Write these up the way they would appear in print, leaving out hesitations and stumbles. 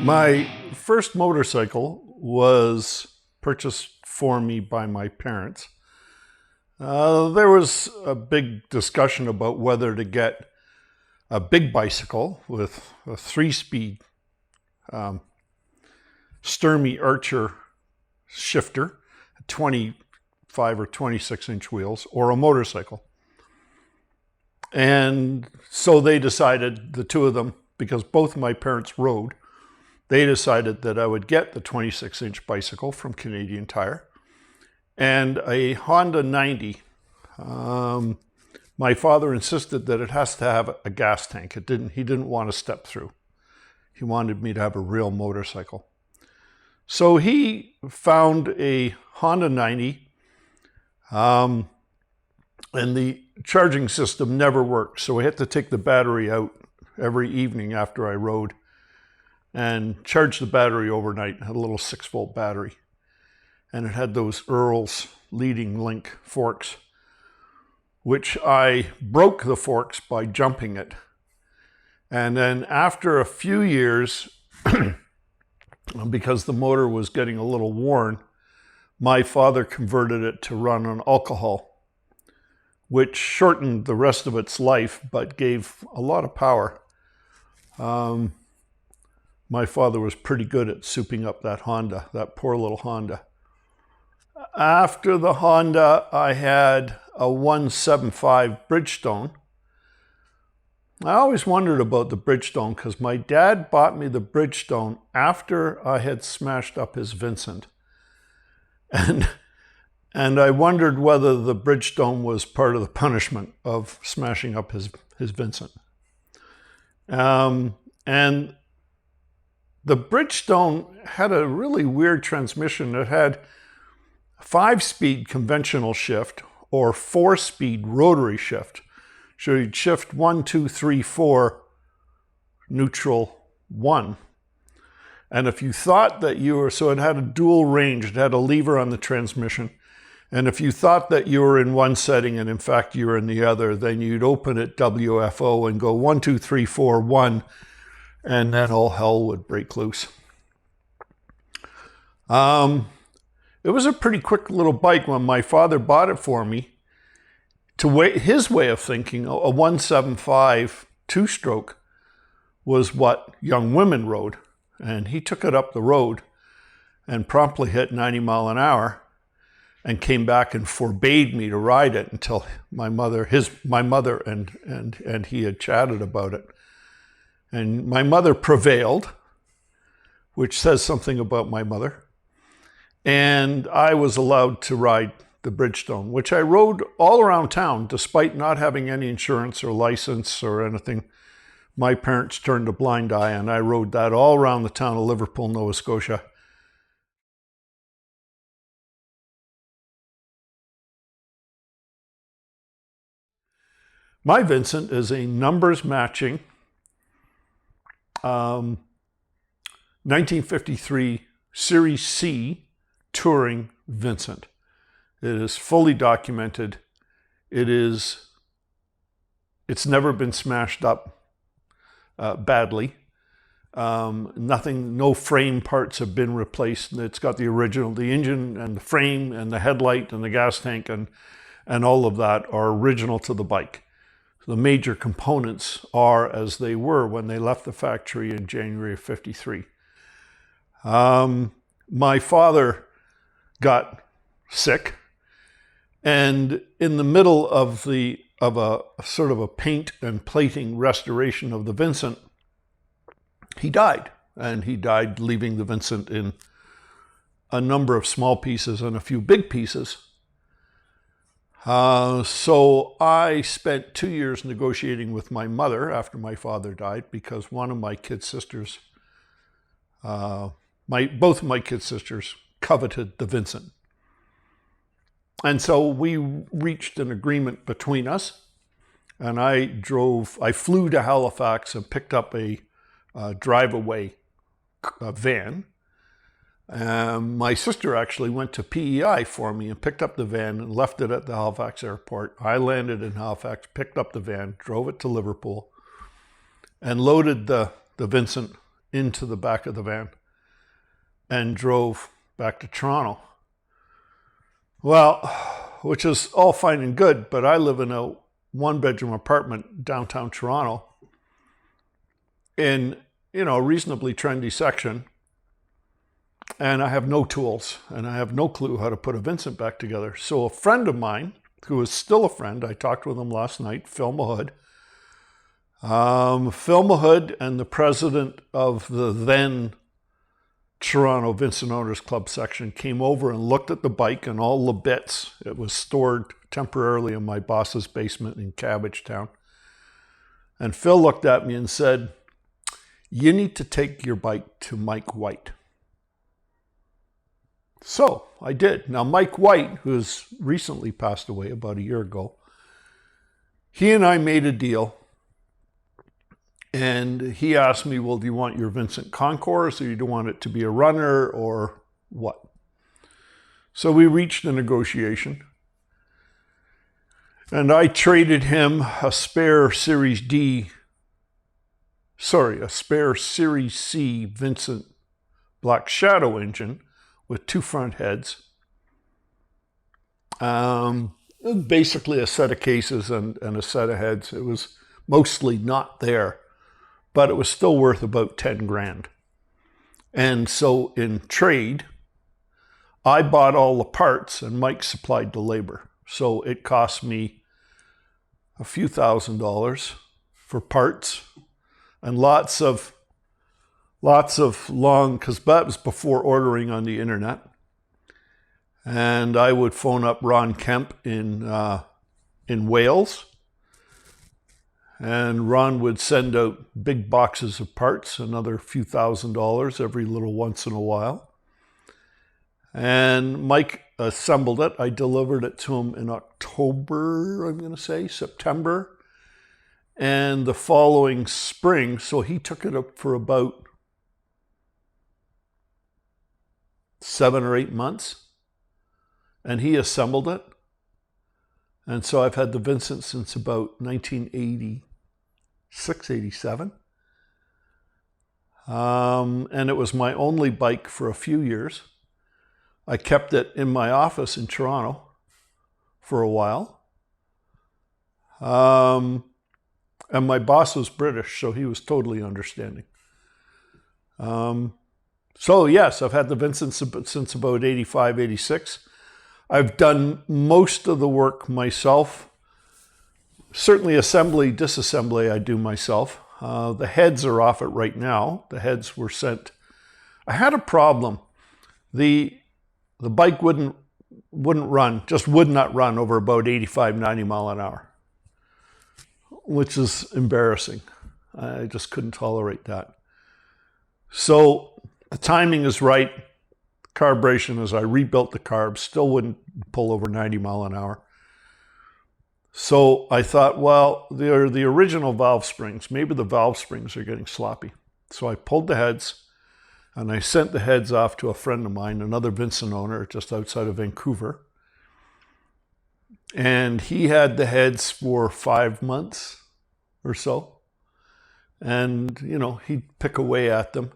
My first motorcycle was purchased for me by my parents. There was a big discussion about whether to get a big bicycle with a 3-speed Sturmey Archer shifter, 25 or 26-inch wheels, or a motorcycle. And so they decided, the two of them, because both my parents rode, they decided that I would get the 26-inch bicycle from Canadian Tire and a Honda 90. My father insisted that it has to have a gas tank. He didn't want to step through. He wanted me to have a real motorcycle. So he found a Honda 90, and the charging system never worked. So we had to take the battery out every evening after I rode and charge the battery overnight. It had a little 6-volt battery. And it had those Earl's leading link forks, which I broke the forks by jumping it. And then after a few years, because the motor was getting a little worn, my father converted it to run on alcohol, which shortened the rest of its life, but gave a lot of power. My father was pretty good at souping up that Honda, that poor little Honda. After the Honda, I had a 175 Bridgestone. I always wondered about the Bridgestone because my dad bought me the Bridgestone after I had smashed up his Vincent. And I wondered whether the Bridgestone was part of the punishment of smashing up his Vincent. And the Bridgestone had a really weird transmission. It had 5-speed conventional shift or 4-speed rotary shift. So you'd shift 1, 2, 3, 4, neutral 1. And if you thought that you were, so it had a dual range, it had a lever on the transmission. And if you thought that you were in one setting and in fact you were in the other, then you'd open it WFO and go 1, 2, 3, 4, 1. And then all hell would break loose. It was a pretty quick little bike when my father bought it for me. His way of thinking, a 175 2-stroke was what young women rode. And he took it up the road and promptly hit 90 miles an hour and came back and forbade me to ride it until my mother and he had chatted about it. And my mother prevailed, which says something about my mother. And I was allowed to ride the Bridgestone, which I rode all around town despite not having any insurance or license or anything. My parents turned a blind eye, and I rode that all around the town of Liverpool, Nova Scotia. My Vincent is a numbers matching 1953 Series C touring Vincent. It is fully documented. It's never been smashed up badly. No frame parts have been replaced. It's got the original, the engine and the frame and the headlight and the gas tank and all of that are original to the bike. The major components are as they were when they left the factory in January of '53. My father got sick, and in the middle of a sort of a paint and plating restoration of the Vincent, he died. And he died leaving the Vincent in a number of small pieces and a few big pieces. So I spent 2 years negotiating with my mother after my father died because one of my kid sisters, both of my kid sisters coveted the Vincent. And so we reached an agreement between us, and I flew to Halifax and picked up a drive-away van. My sister actually went to PEI for me and picked up the van and left it at the Halifax airport. I landed in Halifax, picked up the van, drove it to Liverpool, and loaded the Vincent into the back of the van and drove back to Toronto. Well, which is all fine and good, but I live in a one-bedroom apartment downtown Toronto in, a reasonably trendy section, and I have no tools, and I have no clue how to put a Vincent back together. So a friend of mine, who is still a friend, I talked with him last night, Phil Mahood. Phil Mahood and the president of the then Toronto Vincent Owners Club section came over and looked at the bike and all the bits. It was stored temporarily in my boss's basement in Cabbagetown. And Phil looked at me and said, "You need to take your bike to Mike White." So I did. Now, Mike White, who's recently passed away about a year ago, he and I made a deal. And he asked me, well, do you want your Vincent Concours, or do you want it to be a runner, or what? So we reached a negotiation. And I traded him a spare Series C Vincent Black Shadow engine with 2 front heads. Basically a set of cases and a set of heads. It was mostly not there, but it was still worth about 10 grand. And so in trade, I bought all the parts and Mike supplied the labor. So it cost me a few $1,000s for parts and lots of long, because that was before ordering on the internet. And I would phone up Ron Kemp in Wales. And Ron would send out big boxes of parts, another few $1,000s every little once in a while. And Mike assembled it. I delivered it to him in October, I'm going to say, September. And the following spring, so he took it up for about 7 or 8 months. And he assembled it. And so I've had the Vincent since about 1986, 87. And it was my only bike for a few years. I kept it in my office in Toronto for a while. And my boss was British, so he was totally understanding. So yes, I've had the Vincent since about 85, 86. I've done most of the work myself. Certainly assembly, disassembly, I do myself. The heads are off it right now. The heads were sent. I had a problem. The bike wouldn't run, just would not run over about 85, 90 mile an hour, which is embarrassing. I just couldn't tolerate that. So the timing is right. Carburation, as I rebuilt the carbs, still wouldn't pull over 90 mile an hour. So I thought, well, they're the original valve springs. Maybe the valve springs are getting sloppy. So I pulled the heads and I sent the heads off to a friend of mine, another Vincent owner just outside of Vancouver. And he had the heads for 5 months or so. And, he'd pick away at them.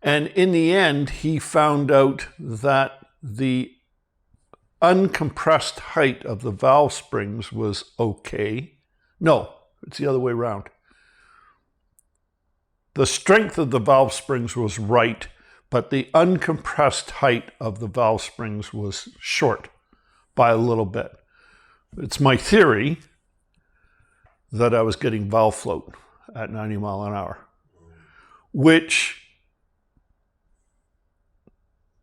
And in the end, he found out that the uncompressed height of the valve springs was okay. No, it's the other way around. The strength of the valve springs was right, but the uncompressed height of the valve springs was short by a little bit. It's my theory that I was getting valve float at 90 mile an hour, which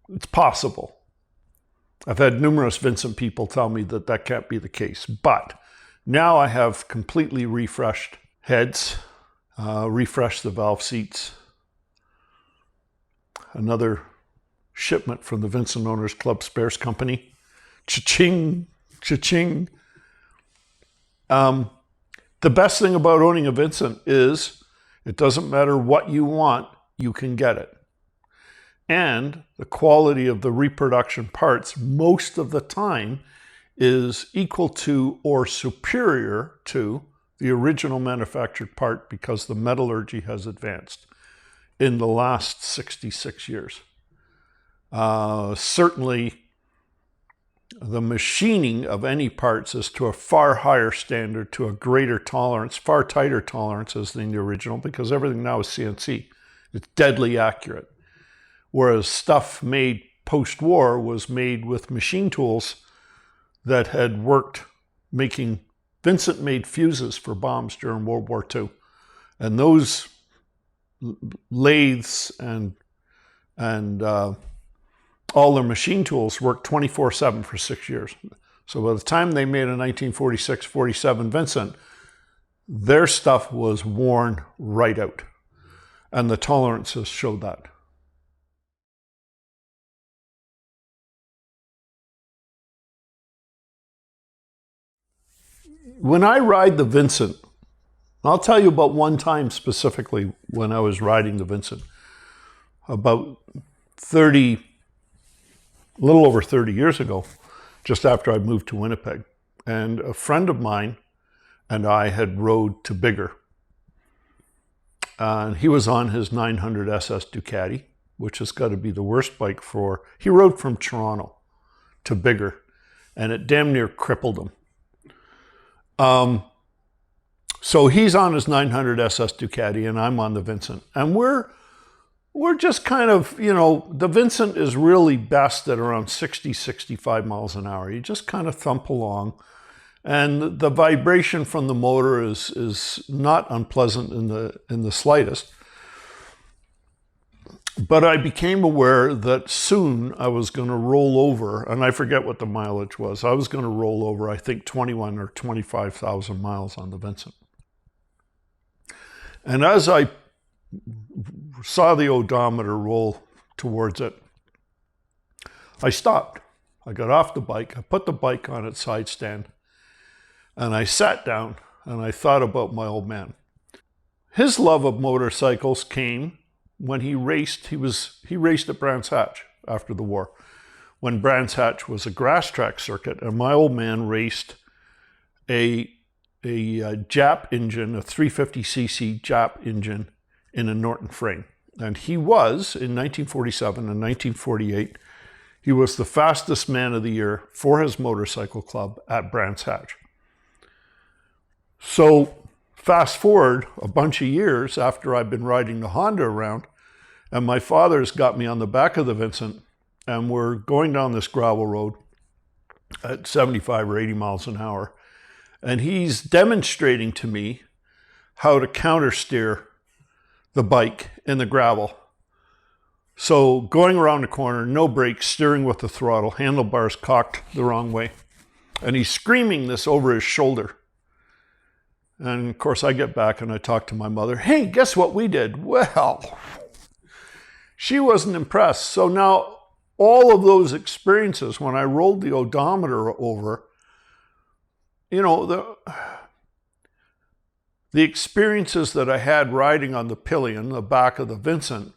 it's possible. I've had numerous Vincent people tell me that that can't be the case. But now I have completely refreshed heads, refreshed the valve seats. Another shipment from the Vincent Owners Club Spares Company. Cha-ching, cha-ching. The best thing about owning a Vincent is it doesn't matter what you want, you can get it. And the quality of the reproduction parts most of the time is equal to or superior to the original manufactured part because the metallurgy has advanced. in the last 66 years. Certainly, the machining of any parts is to a far higher standard, to a greater tolerance, far tighter tolerances than the original, because everything now is CNC. It's deadly accurate. Whereas stuff made post-war was made with machine tools that had worked making... Vincent made fuses for bombs during World War II. And those lathes and all their machine tools worked 24/7 for 6 years. So by the time they made a 1946-47 Vincent, their stuff was worn right out. And the tolerances showed that. When I ride the Vincent, I'll tell you about one time specifically when I was riding the Vincent. About a little over 30 years ago, just after I moved to Winnipeg. And a friend of mine and I had rode to Biggar. And he was on his 900 SS Ducati, which has got to be the worst bike for... He rode from Toronto to Biggar, and it damn near crippled him. So he's on his 900 SS Ducati, and I'm on the Vincent. And we're just kind of, you know, the Vincent is really best at around 60, 65 miles an hour. You just kind of thump along. And the vibration from the motor is not unpleasant in the slightest. But I became aware that soon I was going to roll over, and I forget what the mileage was. I was going to roll over, I think, 21 or 25,000 miles on the Vincent. And as I saw the odometer roll towards it, I stopped. I got off the bike, I put the bike on its side stand, and I sat down and I thought about my old man. His love of motorcycles came when he raced. He raced at Brands Hatch after the war, when Brands Hatch was a grass track circuit, and my old man raced a Jap engine, a 350cc Jap engine in a Norton frame. And he was, in 1947 and 1948, he was the fastest man of the year for his motorcycle club at Brands Hatch. So fast forward a bunch of years after I've been riding the Honda around, and my father's got me on the back of the Vincent, and we're going down this gravel road at 75 or 80 miles an hour. And he's demonstrating to me how to counter steer the bike in the gravel. So going around the corner, no brakes, steering with the throttle, handlebars cocked the wrong way. And he's screaming this over his shoulder. And of course I get back and I talk to my mother. Hey, guess what we did? Well, she wasn't impressed. So now all of those experiences, when I rolled the odometer over, you know, the experiences that I had riding on the pillion, the back of the Vincent,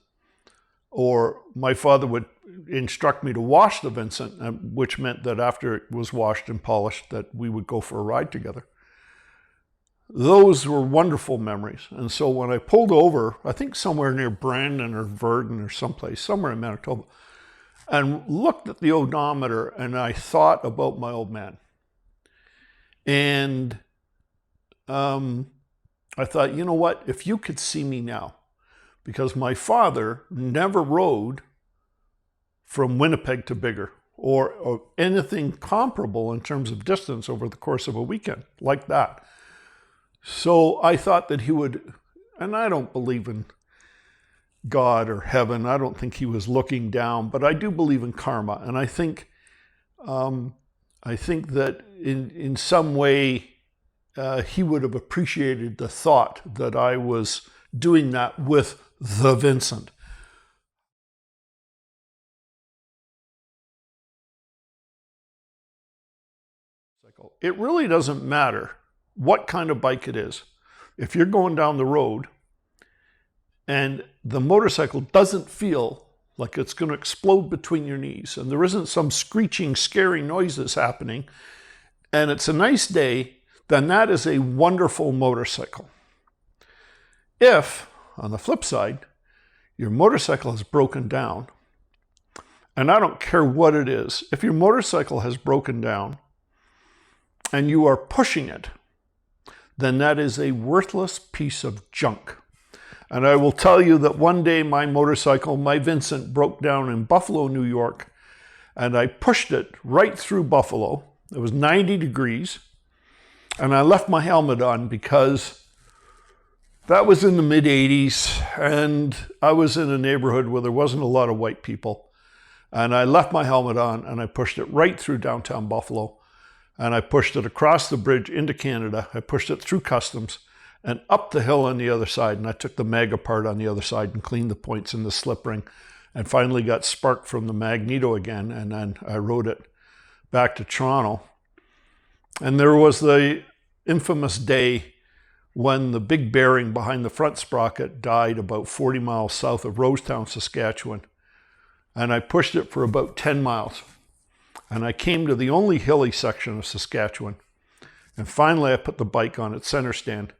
or my father would instruct me to wash the Vincent, which meant that after it was washed and polished, that we would go for a ride together. Those were wonderful memories. And so when I pulled over, I think somewhere near Brandon or Verdon or someplace, somewhere in Manitoba, and looked at the odometer, and I thought about my old man. And I thought, you know what, if you could see me now, because my father never rode from Winnipeg to Biggar or anything comparable in terms of distance over the course of a weekend like that. So I thought that he would, and I don't believe in God or heaven. I don't think he was looking down, but I do believe in karma. And I think that in some way he would have appreciated the thought that I was doing that with the Vincent. It really doesn't matter what kind of bike it is. If you're going down the road and the motorcycle doesn't feel like it's going to explode between your knees, and there isn't some screeching, scary noises happening, and it's a nice day, then that is a wonderful motorcycle. If, on the flip side, Your motorcycle has broken down. And I don't care what it is. If your motorcycle has broken down and you are pushing it, then that is a worthless piece of junk. And I will tell you that one day my motorcycle, my Vincent, broke down in Buffalo, New York, and I pushed it right through Buffalo. It was 90 degrees, and I left my helmet on because that was in the mid-'80s, and I was in a neighborhood where there wasn't a lot of white people. And I left my helmet on, and I pushed it right through downtown Buffalo. And I pushed it across the bridge into Canada. I pushed it through customs and up the hill on the other side. And I took the mag apart on the other side and cleaned the points in the slip ring and finally got sparked from the magneto again. And then I rode it back to Toronto. And there was the infamous day when the big bearing behind the front sprocket died about 40 miles south of Rosetown, Saskatchewan. And I pushed it for about 10 miles. And I came to the only hilly section of Saskatchewan. And finally I put the bike on its center stand.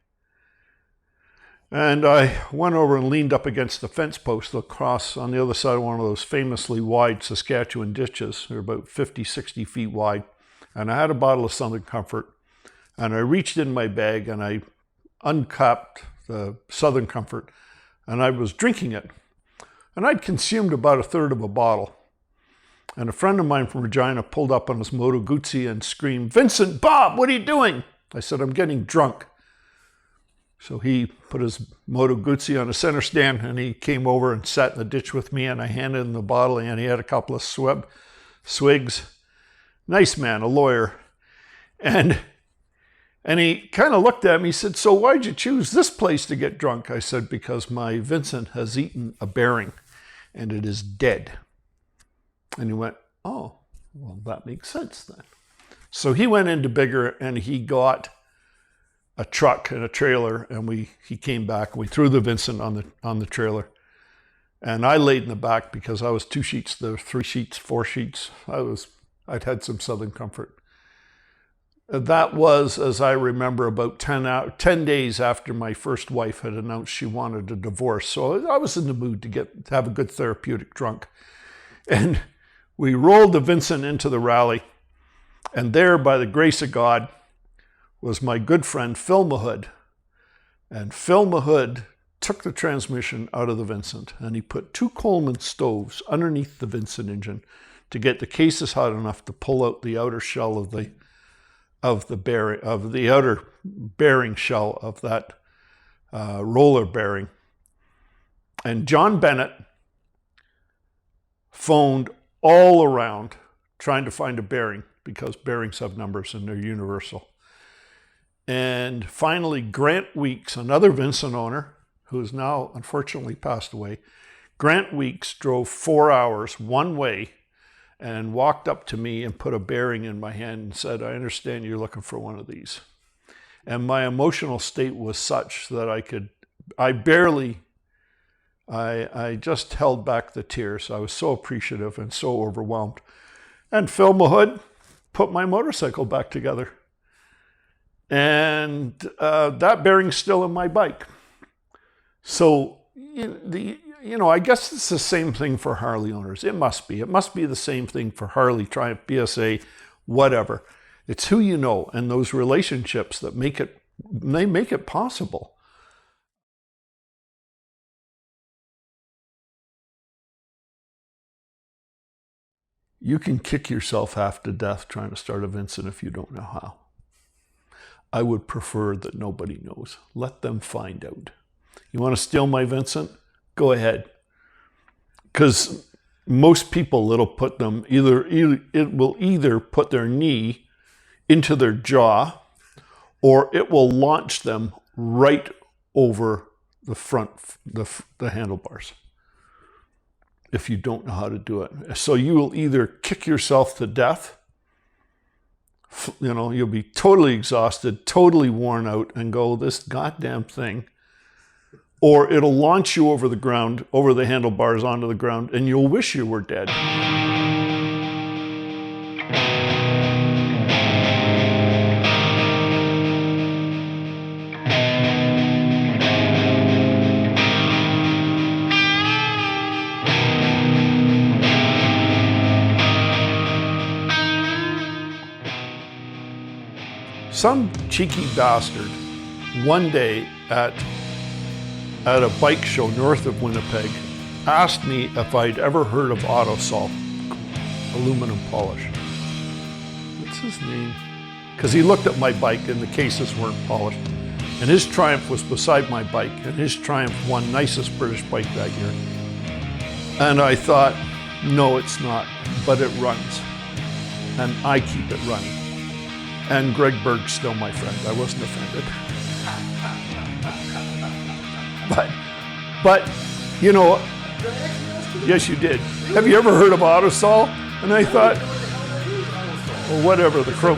And I went over and leaned up against the fence post across on the other side of one of those famously wide Saskatchewan ditches. They're about 50, 60 feet wide. And I had a bottle of Southern Comfort. And I reached in my bag and I uncapped the Southern Comfort. And I was drinking it. And I'd consumed about a third of a bottle. And a friend of mine from Regina pulled up on his Moto Guzzi and screamed, "Vincent, Bob, what are you doing?" I said, "I'm getting drunk." So he put his Moto Guzzi on a center stand and he came over and sat in the ditch with me and I handed him the bottle and he had a couple of swigs. Nice man, a lawyer. And he kind of looked at me, he said, "So why'd you choose this place to get drunk?" I said, "Because my Vincent has eaten a bearing and it is dead." And he went, "Oh, well, that makes sense then." So he went into bigger and he got a truck and a trailer and he came back and we threw the Vincent on the trailer. And I laid in the back because I was 2 sheets, there were 3 sheets, 4 sheets. I'd had some Southern Comfort. That was, as I remember, about 10 days after my first wife had announced she wanted a divorce. So I was in the mood to have a good therapeutic drunk. And we rolled the Vincent into the rally. And there, by the grace of God, was my good friend Phil Mahood. And Phil Mahood took the transmission out of the Vincent and he put 2 Coleman stoves underneath the Vincent engine to get the cases hot enough to pull out the outer shell of the outer bearing shell of that roller bearing. And John Bennett phoned all around trying to find a bearing because bearings have numbers and they're universal. And finally, Grant Weeks, another Vincent owner who has now unfortunately passed away, Grant Weeks drove 4 hours one way and walked up to me and put a bearing in my hand and said, "I understand you're looking for one of these." And my emotional state was such that I just held back the tears. I was so appreciative and so overwhelmed. And Phil Mahood put my motorcycle back together. And that bearing's still in my bike. So, I guess it's the same thing for Harley owners. It must be. It must be the same thing for Harley, Triumph, BSA, whatever. It's who you know and those relationships that make it possible. You can kick yourself half to death trying to start a Vincent if you don't know how. I would prefer that nobody knows. Let them find out. You want to steal my Vincent? Go ahead. Because most people, it'll put them it will either put their knee into their jaw or it will launch them right over the front, the handlebars, if you don't know how to do it. So you will either kick yourself to death, you'll be totally exhausted, totally worn out and go, "This goddamn thing," or it'll launch you over the ground, over the handlebars onto the ground, and you'll wish you were dead. some cheeky bastard one day at a bike show north of Winnipeg asked me if I'd ever heard of Autosol aluminum polish. What's his name? Because he looked at my bike and the cases weren't polished. And his Triumph was beside my bike, and his Triumph won nicest British bike that year. And I thought, no, it's not, but it runs. And I keep it running. And Greg Berg's still my friend. I wasn't offended. But, you know, yes, you did. Have you ever heard of Autosol? And I thought, well, whatever, the crow.